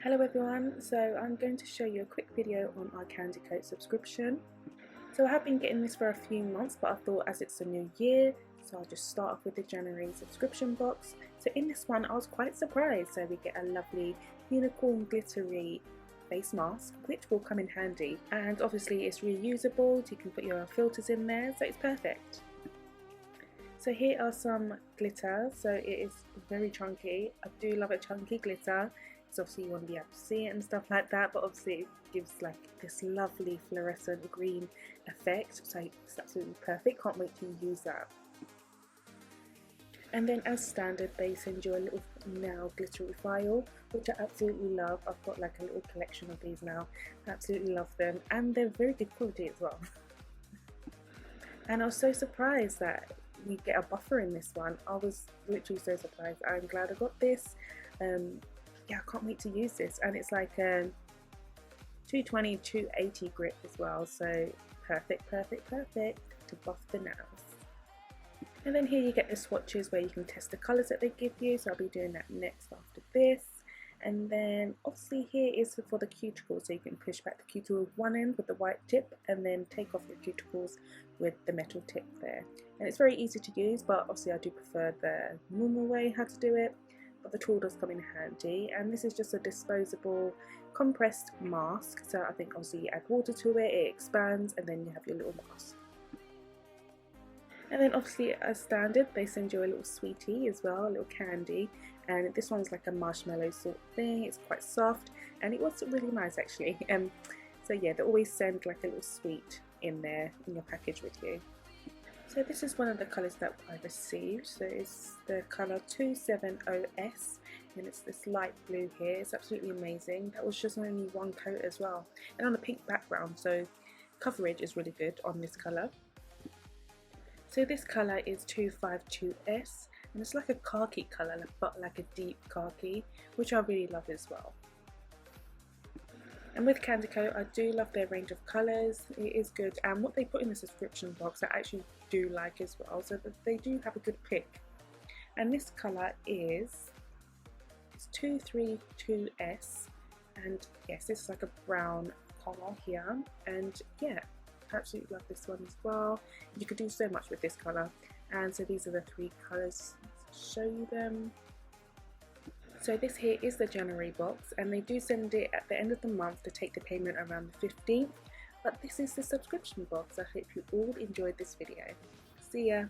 Hello everyone, so I'm going to show you a quick video on our Candy Coat subscription. So I have been getting this for a few months, but I thought as it's a new year, so I'll just start off with the January subscription box. So in this one I was quite surprised, so we get a lovely unicorn glittery face mask, which will come in handy, and obviously it's reusable, so you can put your filters in there, so it's perfect. So here are some glitter, so it is very chunky. I do love a chunky glitter, so obviously you want to be able to see it and stuff like that, but obviously it gives like this lovely fluorescent green effect, so it's absolutely perfect, can't wait to use that. And then as standard they send you a little nail glittery file, which I absolutely love. I've got like a little collection of these now, I absolutely love them, and they're very good quality as well. And I was so surprised that we get a buffer in this one. I was literally so surprised. I'm glad I got this. Yeah, I can't wait to use this, and it's like a 220, 280 grip as well, so perfect to buff the nails. And then here you get the swatches where you can test the colours that they give you, so I'll be doing that next after this. And then obviously here is for the cuticle, so you can push back the cuticle with one end with the white tip and then take off your cuticles with the metal tip there. And it's very easy to use, but obviously I do prefer the normal way how to do it, but the tool does come in handy. And this is just a disposable compressed mask, so I think obviously you add water to it, it expands, and then you have your little mask. And then obviously as standard they send you a little sweetie as well, a little candy, and this one's like a marshmallow sort of thing. It's quite soft and it was really nice actually. So yeah, they always send like a little sweet in there in your package with you. So this is one of the colours that I received, so it's the colour 270S, and it's this light blue here. It's absolutely amazing. That was just only one coat as well, and on a pink background, so coverage is really good on this colour. So this colour is 252S, and it's like a khaki colour, but like a deep khaki, which I really love as well. And with Candy Coat, I do love their range of colours. It is good, and what they put in the subscription box I actually do like as well, so that they do have a good pick. And this colour is 232S, and yes, this is like a brown colour here, and yeah, absolutely love this one as well. You could do so much with this colour. And so these are the three colours. Let's show you them. So this here is the January box, and they do send it at the end of the month to take the payment around the 15th, but this is the subscription box. I hope you all enjoyed this video. See ya!